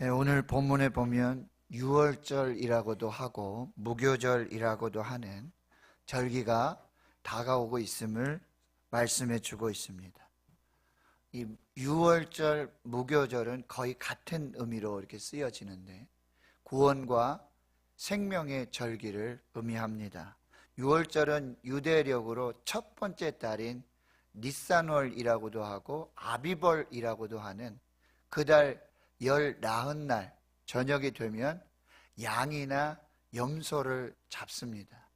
오늘 본문에 보면 유월절이라고도 하고 무교절이라고도 하는 절기가 다가오고 있음을 말씀해 주고 있습니다. 이 유월절, 무교절은 거의 같은 의미로 이렇게 쓰여지는데 구원과 생명의 절기를 의미합니다. 유월절은 유대력으로 첫 번째 달인 니산월이라고도 하고 아비벌이라고도 하는 그달 열 나흔 날 저녁이 되면 양이나 염소를 잡습니다.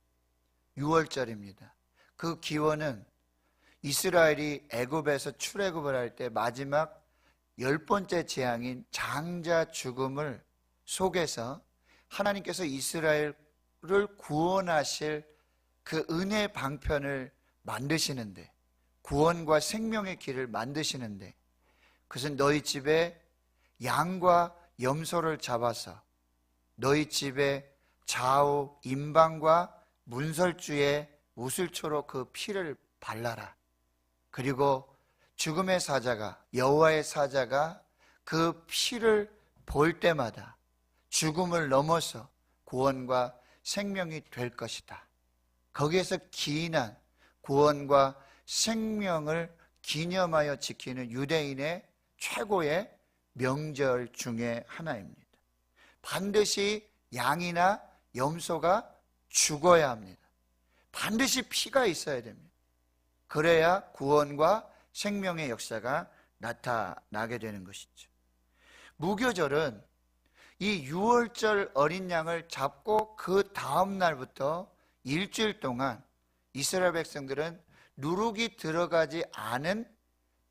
유월절입니다. 그 기원은 이스라엘이 애굽에서 출애굽을 할 때 마지막 10번째 재앙인 장자 죽음을 속에서 하나님께서 이스라엘을 구원하실 그 은혜 방편을 만드시는데, 구원과 생명의 길을 만드시는데, 그것은 너희 집에 양과 염소를 잡아서 너희 집에 좌우 임방과 문설주에 우슬초로 그 피를 발라라. 그리고 죽음의 사자가, 여호와의 사자가 그 피를 볼 때마다 죽음을 넘어서 구원과 생명이 될 것이다. 거기에서 기인한 구원과 생명을 기념하여 지키는 유대인의 최고의 명절 중에 하나입니다. 반드시 양이나 염소가 죽어야 합니다. 반드시 피가 있어야 됩니다. 그래야 구원과 생명의 역사가 나타나게 되는 것이죠. 무교절은 이 유월절 어린 양을 잡고 그 다음 날부터 일주일 동안 이스라엘 백성들은 누룩이 들어가지 않은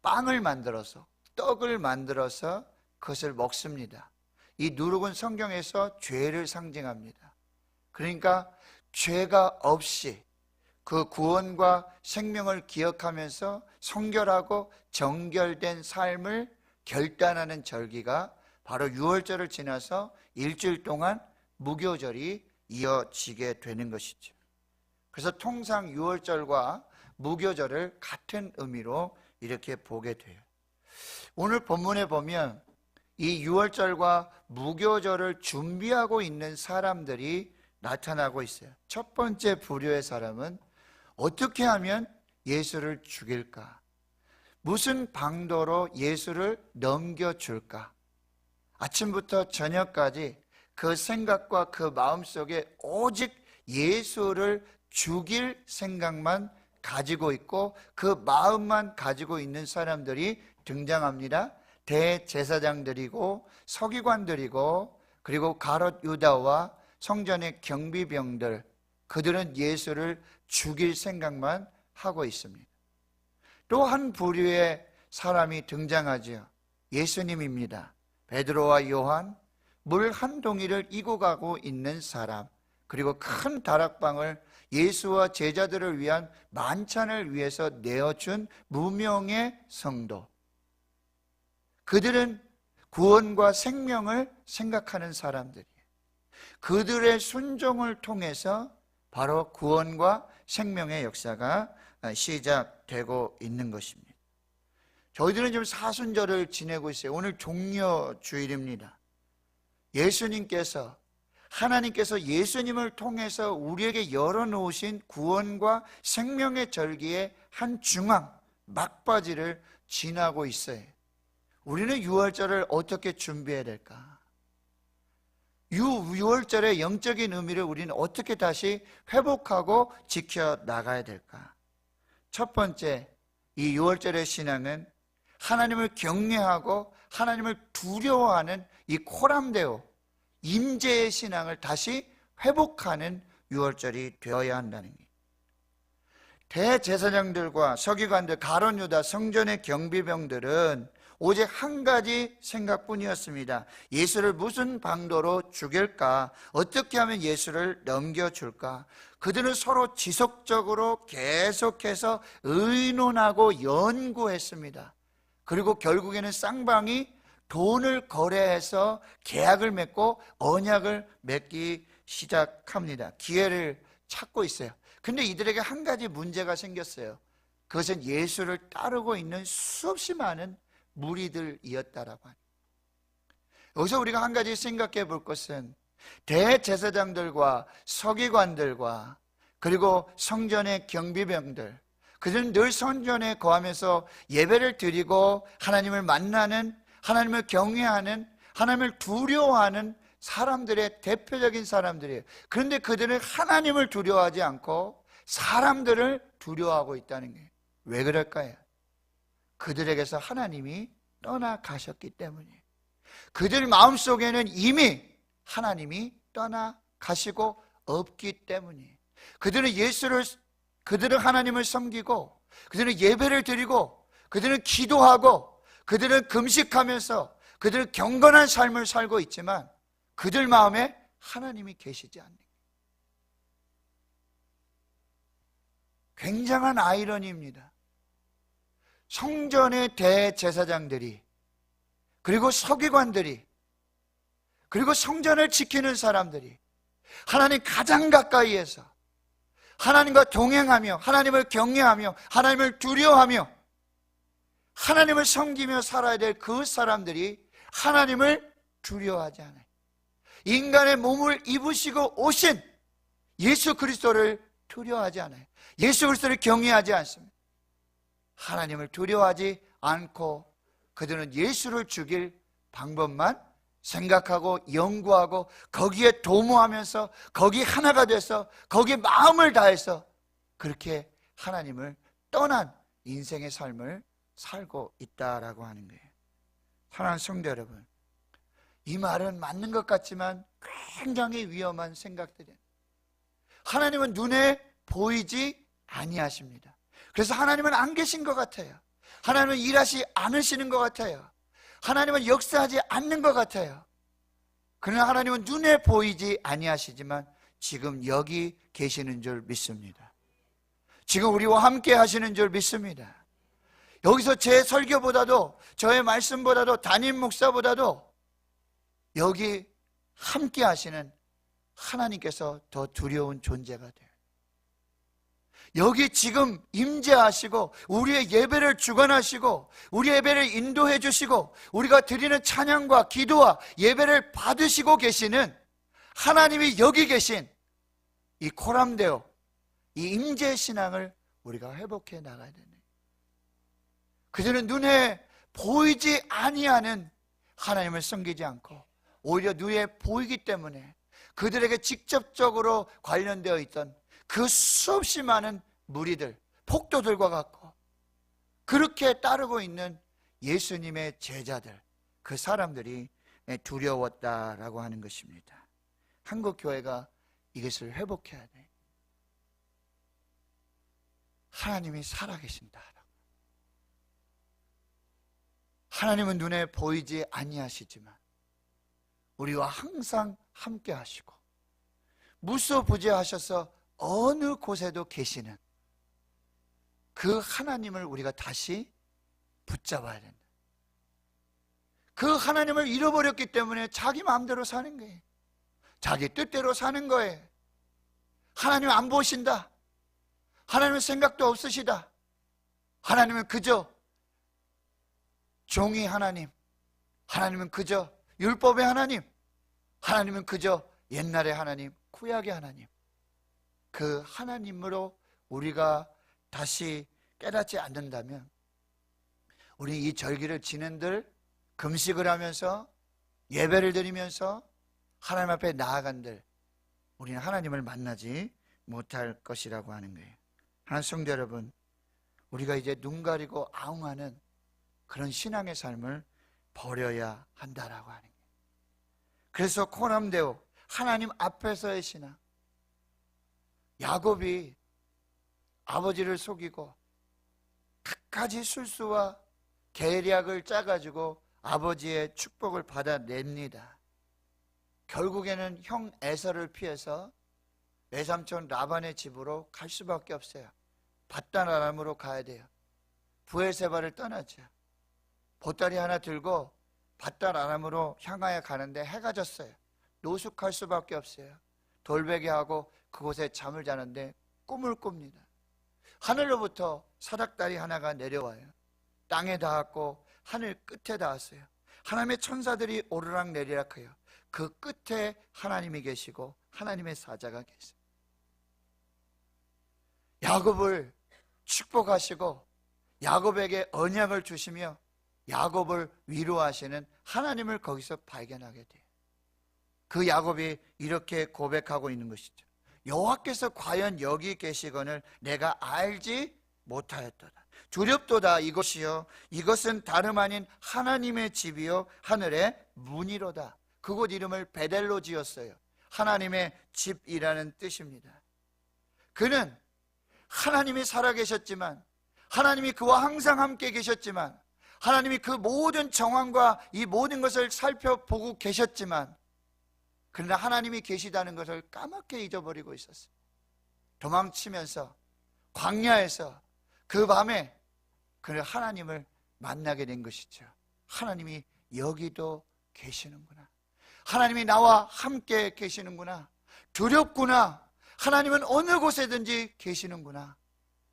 빵을 만들어서, 떡을 만들어서 그것을 먹습니다. 이 누룩은 성경에서 죄를 상징합니다. 그러니까 죄가 없이 그 구원과 생명을 기억하면서 성결하고 정결된 삶을 결단하는 절기가 바로 유월절을 지나서 일주일 동안 무교절이 이어지게 되는 것이죠. 그래서 통상 유월절과 무교절을 같은 의미로 이렇게 보게 돼요. 오늘 본문에 보면 이 유월절과 무교절을 준비하고 있는 사람들이 나타나고 있어요. 첫 번째 부류의 사람은 어떻게 하면 예수를 죽일까? 무슨 방도로 예수를 넘겨줄까? 아침부터 저녁까지 그 생각과 그 마음속에 오직 예수를 죽일 생각만 가지고 있고 그 마음만 가지고 있는 사람들이 등장합니다. 대제사장들이고 서기관들이고 그리고 가롯 유다와 성전의 경비병들, 그들은 예수를 죽일 생각만 하고 있습니다. 또 한 부류의 사람이 등장하죠. 예수님입니다. 베드로와 요한, 물 한 동이를 이고 가고 있는 사람, 그리고 큰 다락방을 예수와 제자들을 위한 만찬을 위해서 내어준 무명의 성도, 그들은 구원과 생명을 생각하는 사람들이에요. 그들의 순종을 통해서 바로 구원과 생명의 역사가 시작되고 있는 것입니다. 저희들은 지금 사순절을 지내고 있어요. 오늘 종려주일입니다. 예수님께서, 하나님께서 예수님을 통해서 우리에게 열어놓으신 구원과 생명의 절기의 한 중앙, 막바지를 지나고 있어요. 우리는 유월절을 어떻게 준비해야 될까? 유월절의 영적인 의미를 우리는 어떻게 다시 회복하고 지켜나가야 될까? 첫 번째, 이 유월절의 신앙은 하나님을 경외하고 하나님을 두려워하는 이 코람데오, 임재의 신앙을 다시 회복하는 유월절이 되어야 한다는 게, 대제사장들과 서기관들, 가룟 유다, 성전의 경비병들은 오직 한 가지 생각뿐이었습니다. 예수를 무슨 방도로 죽일까? 어떻게 하면 예수를 넘겨줄까? 그들은 서로 지속적으로 계속해서 의논하고 연구했습니다. 그리고 결국에는 쌍방이 돈을 거래해서 계약을 맺고 언약을 맺기 시작합니다. 기회를 찾고 있어요. 근데 이들에게 한 가지 문제가 생겼어요. 그것은 예수를 따르고 있는 수없이 많은 무리들이었다라고 합니다. 여기서 우리가 한 가지 생각해 볼 것은 대제사장들과 서기관들과 그리고 성전의 경비병들, 그들은 늘 성전에 거하면서 예배를 드리고 하나님을 만나는, 하나님을 경외하는, 하나님을 두려워하는 사람들의 대표적인 사람들이에요. 그런데 그들은 하나님을 두려워하지 않고 사람들을 두려워하고 있다는 거예요. 왜 그럴까요? 그들에게서 하나님이 떠나가셨기 때문이에요. 그들 마음속에는 이미 하나님이 떠나가시고 없기 때문이에요. 그들은 하나님을 섬기고, 그들은 예배를 드리고, 그들은 기도하고, 그들은 금식하면서 그들은 경건한 삶을 살고 있지만 그들 마음에 하나님이 계시지 않는 거예요. 굉장한 아이러니입니다. 성전의 대제사장들이, 그리고 서기관들이, 그리고 성전을 지키는 사람들이 하나님 가장 가까이에서 하나님과 동행하며 하나님을 경외하며 하나님을 두려워하며 하나님을 섬기며 살아야 될 그 사람들이 하나님을 두려워하지 않아요. 인간의 몸을 입으시고 오신 예수 그리스도를 두려워하지 않아요. 예수 그리스도를 경외하지 않습니다. 하나님을 두려워하지 않고 그들은 예수를 죽일 방법만 생각하고 연구하고 거기에 도모하면서 거기에 하나가 돼서 거기에 마음을 다해서 그렇게 하나님을 떠난 인생의 삶을 살고 있다라고 하는 거예요. 사랑하는 성도 여러분, 이 말은 맞는 것 같지만 굉장히 위험한 생각들이에요. 하나님은 눈에 보이지 아니하십니다. 그래서 하나님은 안 계신 것 같아요. 하나님은 일하지 않으시는 것 같아요. 하나님은 역사하지 않는 것 같아요. 그러나 하나님은 눈에 보이지 아니하시지만 지금 여기 계시는 줄 믿습니다. 지금 우리와 함께 하시는 줄 믿습니다. 여기서 제 설교보다도, 저의 말씀보다도, 담임 목사보다도 여기 함께 하시는 하나님께서 더 두려운 존재가 돼요. 여기 지금 임재하시고 우리의 예배를 주관하시고 우리의 예배를 인도해 주시고 우리가 드리는 찬양과 기도와 예배를 받으시고 계시는 하나님이 여기 계신 이 코람데오, 이 임재신앙을 우리가 회복해 나가야 되는 거예요. 그들은 눈에 보이지 아니하는 하나님을 섬기지 않고 오히려 눈에 보이기 때문에 그들에게 직접적으로 관련되어 있던 그 수없이 많은 무리들, 폭도들과 같고 그렇게 따르고 있는 예수님의 제자들, 그 사람들이 두려웠다라고 하는 것입니다. 한국 교회가 이것을 회복해야 돼. 하나님이 살아계신다. 하나님은 눈에 보이지 아니하시지만 우리와 항상 함께 하시고 무소부재하셔서 어느 곳에도 계시는 그 하나님을 우리가 다시 붙잡아야 된다. 그 하나님을 잃어버렸기 때문에 자기 마음대로 사는 거예요. 자기 뜻대로 사는 거예요. 하나님 안 보신다. 하나님은 생각도 없으시다. 하나님은 그저 종이 하나님, 하나님은 그저 율법의 하나님, 하나님은 그저 옛날의 하나님, 구약의 하나님, 그 하나님으로 우리가 다시 깨닫지 않는다면 우리 이 절기를 지낸들, 금식을 하면서 예배를 드리면서 하나님 앞에 나아간들 우리는 하나님을 만나지 못할 것이라고 하는 거예요. 하나님 성도 여러분, 우리가 이제 눈 가리고 아웅하는 그런 신앙의 삶을 버려야 한다라고 하는 거예요. 그래서 코람데오, 하나님 앞에서의 신앙. 야곱이 아버지를 속이고 갖가지 술수와 계략을 짜가지고 아버지의 축복을 받아냅니다. 결국에는 형 에서를 피해서 외삼촌 라반의 집으로 갈 수밖에 없어요. 밧단 아람으로 가야 돼요. 브엘세바를 떠나죠. 보따리 하나 들고 밧단 아람으로 향하여 가는데 해가 졌어요. 노숙할 수밖에 없어요. 돌베개하고 그곳에 잠을 자는데 꿈을 꿉니다. 하늘로부터 사닥다리 하나가 내려와요. 땅에 닿았고 하늘 끝에 닿았어요. 하나님의 천사들이 오르락 내리락 해요. 그 끝에 하나님이 계시고 하나님의 사자가 계세요. 야곱을 축복하시고 야곱에게 언약을 주시며 야곱을 위로하시는 하나님을 거기서 발견하게 돼요. 그 야곱이 이렇게 고백하고 있는 것이죠. 여호와께서 과연 여기 계시거늘 내가 알지 못하였도다. 두렵도다. 이것이요 이것은 다름 아닌 하나님의 집이요 하늘의 문이로다. 그곳 이름을 베델로 지었어요. 하나님의 집이라는 뜻입니다. 그는 하나님이 살아계셨지만, 하나님이 그와 항상 함께 계셨지만, 하나님이 그 모든 정황과 이 모든 것을 살펴보고 계셨지만, 그러나 하나님이 계시다는 것을 까맣게 잊어버리고 있었어요. 도망치면서 광야에서 그 밤에 그는 하나님을 만나게 된 것이죠. 하나님이 여기도 계시는구나. 하나님이 나와 함께 계시는구나. 두렵구나. 하나님은 어느 곳에든지 계시는구나.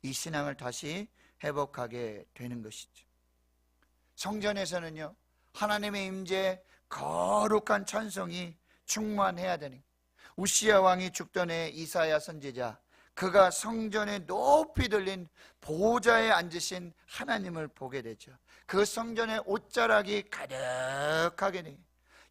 이 신앙을 다시 회복하게 되는 것이죠. 성전에서는요, 하나님의 임재에 거룩한 찬송이 충만해야 되는, 우시야 왕이 죽던 해 이사야 선지자, 그가 성전에 높이 들린 보좌에 앉으신 하나님을 보게 되죠. 그 성전의 옷자락이 가득하게 돼요.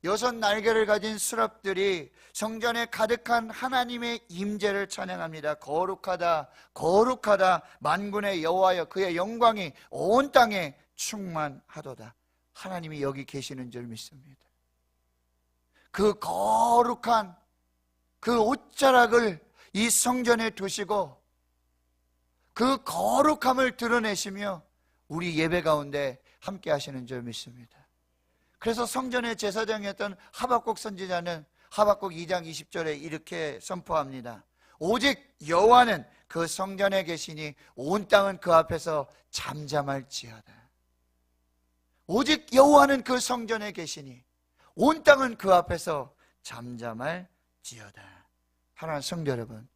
6 날개를 가진 수랍들이 성전에 가득한 하나님의 임재를 찬양합니다. 거룩하다, 거룩하다, 만군의 여호와여, 그의 영광이 온 땅에 충만하도다. 하나님이 여기 계시는 줄 믿습니다. 그 거룩한 그 옷자락을 이 성전에 두시고 그 거룩함을 드러내시며 우리 예배 가운데 함께 하시는 줄 믿습니다. 그래서 성전의 제사장이었던 하박국 선지자는 하박국 2장 20절에 이렇게 선포합니다. 오직 여호와는 그 성전에 계시니 온 땅은 그 앞에서 잠잠할지어다. 오직 여호와는 그 성전에 계시니 온 땅은 그 앞에서 잠잠할지어다. 사랑하는 성도 여러분,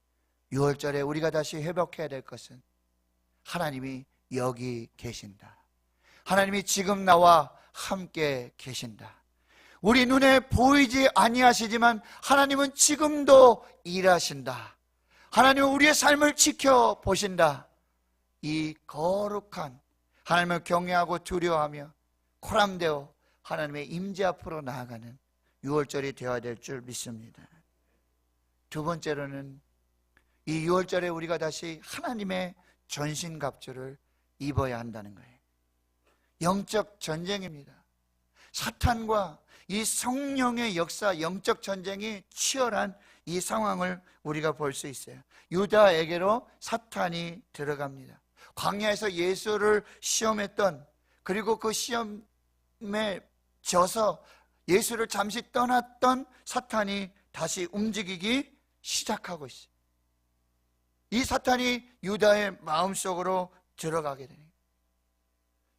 6월절에 우리가 다시 회복해야 될 것은 하나님이 여기 계신다. 하나님이 지금 나와 함께 계신다. 우리 눈에 보이지 아니하시지만 하나님은 지금도 일하신다. 하나님은 우리의 삶을 지켜보신다. 이 거룩한 하나님을 경외하고 두려워하며 코람되어 하나님의 임재 앞으로 나아가는 6월절이 되어야 될 줄 믿습니다. 두 번째로는 이 6월절에 우리가 다시 하나님의 전신갑주를 입어야 한다는 거예요. 영적 전쟁입니다. 사탄과 이 성령의 역사, 영적 전쟁이 치열한 이 상황을 우리가 볼 수 있어요. 유다에게로 사탄이 들어갑니다. 광야에서 예수를 시험했던, 그리고 그 시험에 져서 예수를 잠시 떠났던 사탄이 다시 움직이기 시작하고 있어요. 이 사탄이 유다의 마음속으로 들어가게 됩니다.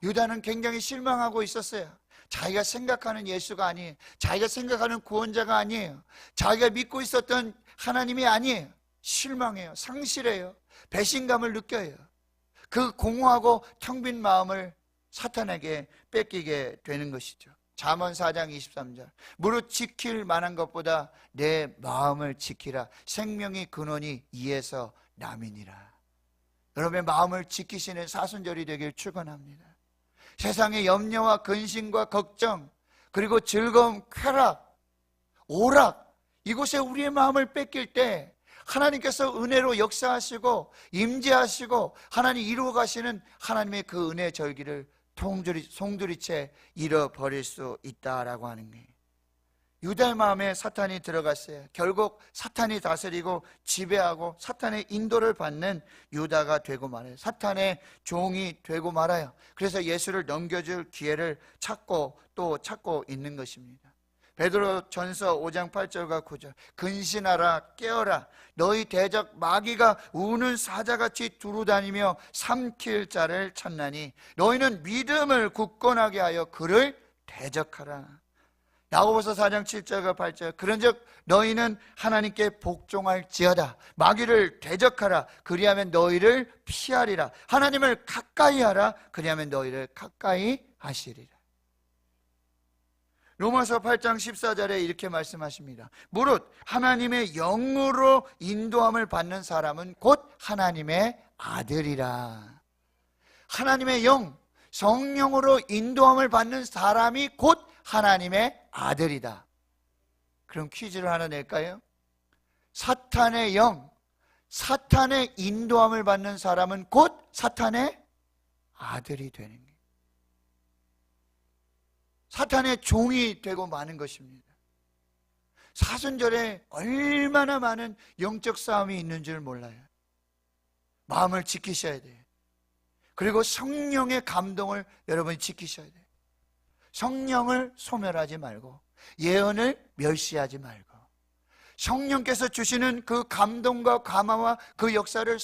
유다는 굉장히 실망하고 있었어요. 자기가 생각하는 예수가 아니에요. 자기가 생각하는 구원자가 아니에요. 자기가 믿고 있었던 하나님이 아니에요. 실망해요. 상실해요. 배신감을 느껴요. 그 공허하고 텅 빈 마음을 사탄에게 뺏기게 되는 것이죠. 잠언 4장 23절, 무릇 지킬 만한 것보다 내 마음을 지키라. 생명의 근원이 이에서 남이니라. 여러분의 마음을 지키시는 사순절이 되길 축원합니다. 세상의 염려와 근심과 걱정, 그리고 즐거움, 쾌락, 오락, 이곳에 우리의 마음을 뺏길 때 하나님께서 은혜로 역사하시고 임재하시고 하나님 이루어 가시는 하나님의 그 은혜의 절기를 송두리째 잃어버릴 수 있다라고 하는 거예요. 유다의 마음에 사탄이 들어갔어요. 결국 사탄이 다스리고 지배하고 사탄의 인도를 받는 유다가 되고 말아요. 사탄의 종이 되고 말아요. 그래서 예수를 넘겨줄 기회를 찾고 또 찾고 있는 것입니다. 베드로 전서 5장 8절과 9절, 근신하라, 깨어라. 너희 대적 마귀가 우는 사자같이 두루다니며 삼킬 자를 찾나니 너희는 믿음을 굳건하게 하여 그를 대적하라. 야고보서 4장 7절과 8절, 그런즉 너희는 하나님께 복종할지어다. 마귀를 대적하라. 그리하면 너희를 피하리라. 하나님을 가까이 하라. 그리하면 너희를 가까이 하시리라. 로마서 8장 14절에 이렇게 말씀하십니다. 무릇 하나님의 영으로 인도함을 받는 사람은 곧 하나님의 아들이라. 하나님의 영, 성령으로 인도함을 받는 사람이 곧 하나님의 아들이다. 그럼 퀴즈를 하나 낼까요? 사탄의 영, 사탄의 인도함을 받는 사람은 곧 사탄의 아들이 되는 거예요. 사탄의 종이 되고 마는 것입니다. 사순절에 얼마나 많은 영적 싸움이 있는 줄 몰라요. 마음을 지키셔야 돼요. 그리고 성령의 감동을 여러분이 지키셔야 돼요. 성령을 소멸하지 말고 예언을 멸시하지 말고 성령께서 주시는 그 감동과 감화와 그 역사를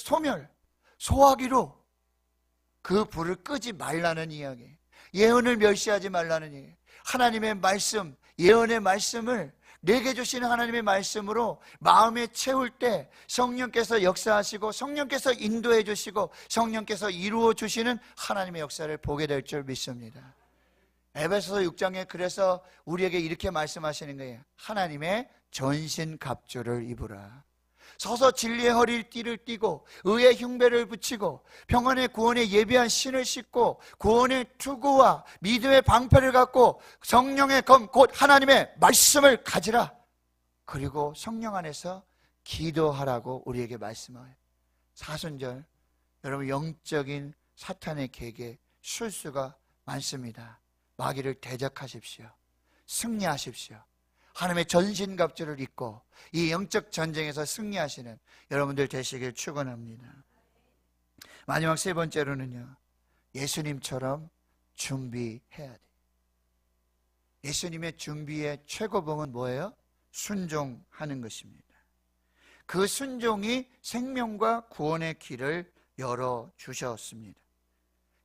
소화기로 그 불을 끄지 말라는 이야기, 예언을 멸시하지 말라는 얘기. 하나님의 말씀, 예언의 말씀을 내게 주시는 하나님의 말씀으로 마음에 채울 때 성령께서 역사하시고 성령께서 인도해 주시고 성령께서 이루어 주시는 하나님의 역사를 보게 될 줄 믿습니다. 에베소서 6장에 그래서 우리에게 이렇게 말씀하시는 거예요. 하나님의 전신갑주를 입으라. 서서 진리의 허리를 띠를 띠고 의의 흉배를 붙이고 평안의 구원에 예비한 신을 씻고 구원의 투구와 믿음의 방패를 갖고 성령의 검 곧 하나님의 말씀을 가지라. 그리고 성령 안에서 기도하라고 우리에게 말씀해요. 사순절 여러분 영적인 사탄의 계계 술수가 많습니다. 마귀를 대적하십시오. 승리하십시오. 하나님의 전신갑주를 입고 이 영적 전쟁에서 승리하시는 여러분들 되시길 축원합니다. 마지막 세 번째로는요, 예수님처럼 준비해야 돼요. 예수님의 준비의 최고봉은 뭐예요? 순종하는 것입니다. 그 순종이 생명과 구원의 길을 열어주셨습니다.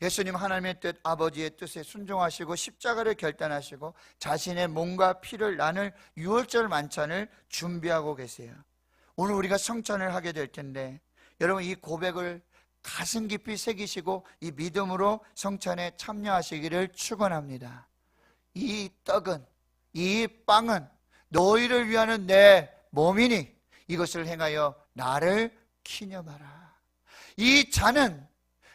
예수님 하나님의 뜻, 아버지의 뜻에 순종하시고 십자가를 결단하시고 자신의 몸과 피를 나눌 유월절 만찬을 준비하고 계세요. 오늘 우리가 성찬을 하게 될 텐데 여러분 이 고백을 가슴 깊이 새기시고 이 믿음으로 성찬에 참여하시기를 축원합니다. 이 떡은, 이 빵은 너희를 위하는 내 몸이니 이것을 행하여 나를 기념하라. 이 잔은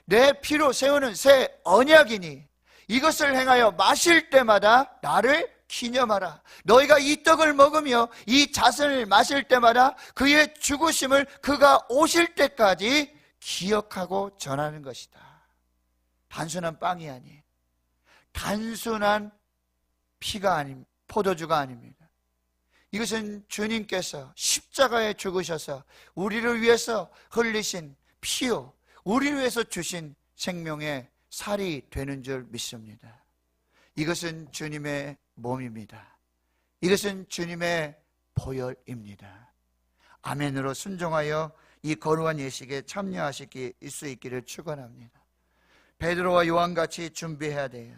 내 피로 세우는 새 언약이니 이것을 행하여 마실 때마다 나를 기념하라. 너희가 이 떡을 먹으며 이 잣을 마실 때마다 그의 죽으심을 그가 오실 때까지 기억하고 전하는 것이다. 단순한 빵이 아니에요. 단순한 피가 아닙니다. 포도주가 아닙니다. 이것은 주님께서 십자가에 죽으셔서 우리를 위해서 흘리신 피요 우리를 위해서 주신 생명의 살이 되는 줄 믿습니다. 이것은 주님의 몸입니다. 이것은 주님의 보혈입니다. 아멘으로 순종하여 이 거룩한 예식에 참여하실 수 있기를 축원합니다. 베드로와 요한같이 준비해야 돼요.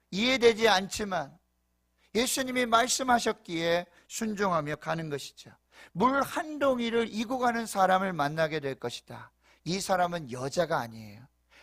이해되지 않지만 예수님이 말씀하셨기에 순종하며 가는 것이죠. 물 한 동이를 이고 가는 사람을 만나게 될 것이다. 이 사람은 여자가 아니에요.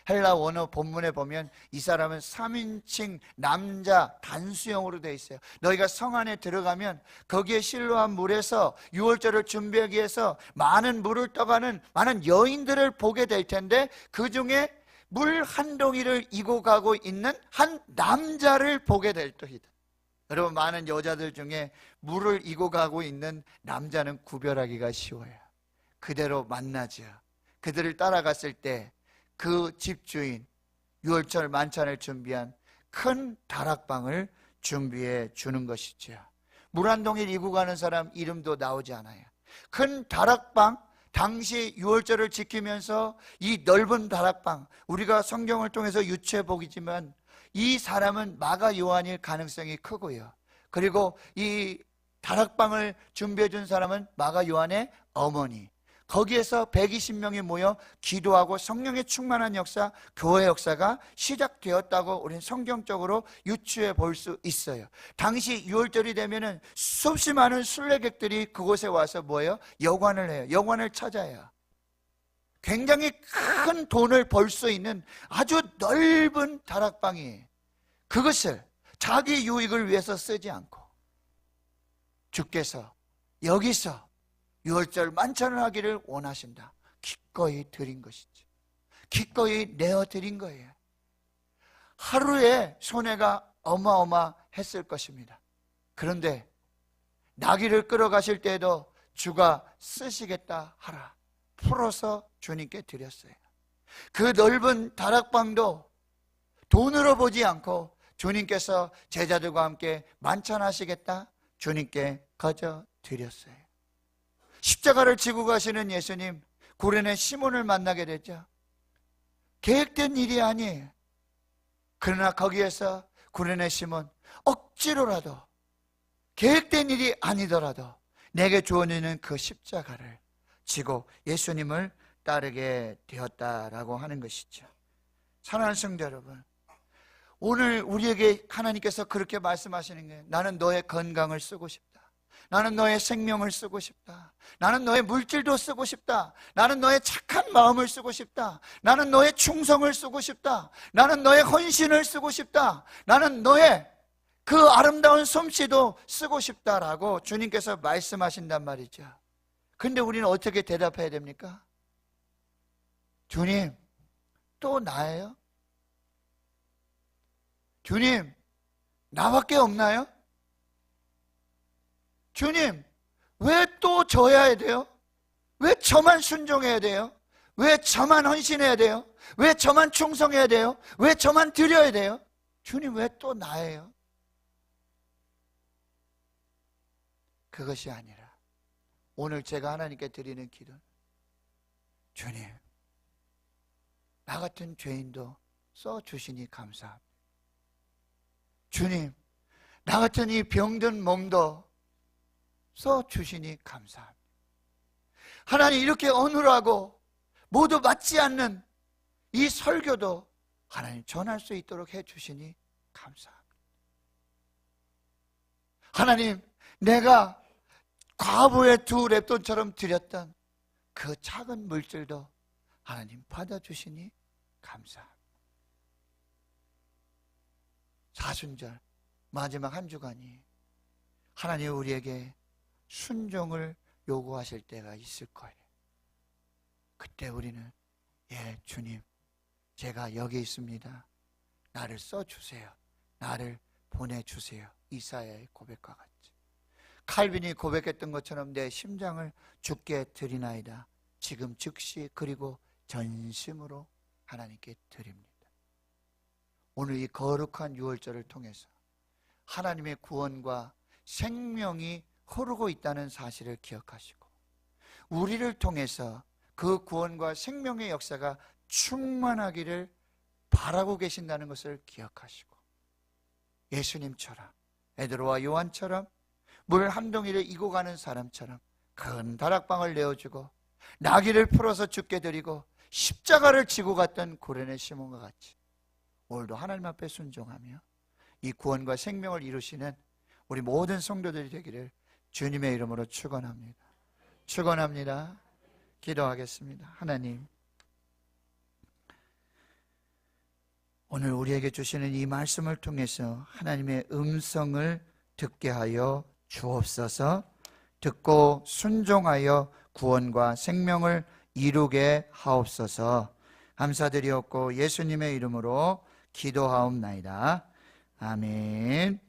헬라 원어 본문에 보면 이 사람은 3인칭 남자 단수형으로 되어 있어요. 너희가 성 안에 들어가면 거기에 실로한 물에서 유월절을 준비하기 위해서 많은 물을 떠가는 많은 여인들을 보게 될 텐데 그 중에 물 한 동이를 이고 가고 있는 한 남자를 보게 될 터이다. 여러분 많은 여자들 중에 물을 이고 가고 있는 남자는 구별하기가 쉬워요. 그대로 만나죠. 그들을 따라갔을 때 그 집주인 유월절 만찬을 준비한 큰 다락방을 준비해 주는 것이죠. 물 한 동이를 이고 가는 사람 이름도 나오지 않아요. 큰 다락방, 당시 유월절을 지키면서 이 넓은 다락방, 우리가 성경을 통해서 유추해 보기지만 이 사람은 마가 요한일 가능성이 크고요. 그리고 이 다락방을 준비해 준 사람은 마가 요한의 어머니. 거기에서 120명이 모여 기도하고 성령의 충만한 역사, 교회 역사가 시작되었다고 우리는 성경적으로 유추해 볼 수 있어요. 당시 유월절이 되면은 수없이 많은 순례객들이 그곳에 와서 뭐예요? 여관을 해요. 여관을 찾아요. 굉장히 큰 돈을 벌 수 있는 아주 넓은 다락방이에요. 그것을 자기 유익을 위해서 쓰지 않고 주께서 여기서 유월절 만찬을 하기를 원하신다. 기꺼이 드린 것이지. 기꺼이 내어 드린 거예요. 하루에 손해가 어마어마했을 것입니다. 그런데 나귀를 끌어가실 때에도 주가 쓰시겠다 하라 풀어서 주님께 드렸어요. 그 넓은 다락방도 돈으로 보지 않고 주님께서 제자들과 함께 만찬하시겠다 주님께 거저 드렸어요. 십자가를 지고 가시는 예수님, 구레네 시몬을 만나게 되죠. 계획된 일이 아니에요. 그러나 거기에서 구레네 시몬 억지로라도, 계획된 일이 아니더라도 내게 주어지는 그 십자가를 지고 예수님을 따르게 되었다라고 하는 것이죠. 사랑하는 성도 여러분, 오늘 우리에게 하나님께서 그렇게 말씀하시는 게, 나는 너의 건강을 쓰고 싶다. 나는 너의 생명을 쓰고 싶다. 나는 너의 물질도 쓰고 싶다. 나는 너의 착한 마음을 쓰고 싶다. 나는 너의 충성을 쓰고 싶다. 나는 너의 헌신을 쓰고 싶다. 나는 너의 그 아름다운 솜씨도 쓰고 싶다라고 주님께서 말씀하신단 말이죠. 근데 우리는 어떻게 대답해야 됩니까? 주님, 또 나예요? 주님, 나밖에 없나요? 주님, 왜 또 져야 돼요? 왜 저만 순종해야 돼요? 왜 저만 헌신해야 돼요? 왜 저만 충성해야 돼요? 왜 저만 드려야 돼요? 주님, 왜 또 나예요? 그것이 아니라 오늘 제가 하나님께 드리는 기도는, 주님, 나 같은 죄인도 써주시니 감사합니다. 주님, 나 같은 이 병든 몸도 써주시니 감사합니다. 하나님, 이렇게 어눌하고 모두 맞지 않는 이 설교도 하나님 전할 수 있도록 해주시니 감사합니다. 하나님, 내가 과부의 2 렙돈처럼 드렸던 그 작은 물질도 하나님 받아주시니 감사합니다. 사순절 마지막 한 주간이 하나님 우리에게 순종을 요구하실 때가 있을 거예요. 그때 우리는, 예, 주님, 제가 여기 있습니다. 나를 써주세요. 나를 보내주세요. 이사야의 고백과 같이 칼빈이 고백했던 것처럼 내 심장을 주께 드리나이다. 지금 즉시 그리고 전심으로 하나님께 드립니다. 오늘 이 거룩한 유월절을 통해서 하나님의 구원과 생명이 흐르고 있다는 사실을 기억하시고, 우리를 통해서 그 구원과 생명의 역사가 충만하기를 바라고 계신다는 것을 기억하시고, 예수님처럼, 베드로와 요한처럼 물 한 동이를 이고 가는 사람처럼 큰 다락방을 내어주고 나귀를 풀어서 죽게 드리고 십자가를 지고 갔던 구레네 시몬과 같이 오늘도 하나님 앞에 순종하며 이 구원과 생명을 이루시는 우리 모든 성도들이 되기를 주님의 이름으로 축원합니다. 축원합니다. 기도하겠습니다. 하나님, 오늘 우리에게 주시는 이 말씀을 통해서 하나님의 음성을 듣게 하여 주옵소서. 듣고 순종하여 구원과 생명을 이루게 하옵소서. 감사드리옵고 예수님의 이름으로 기도하옵나이다. 아멘.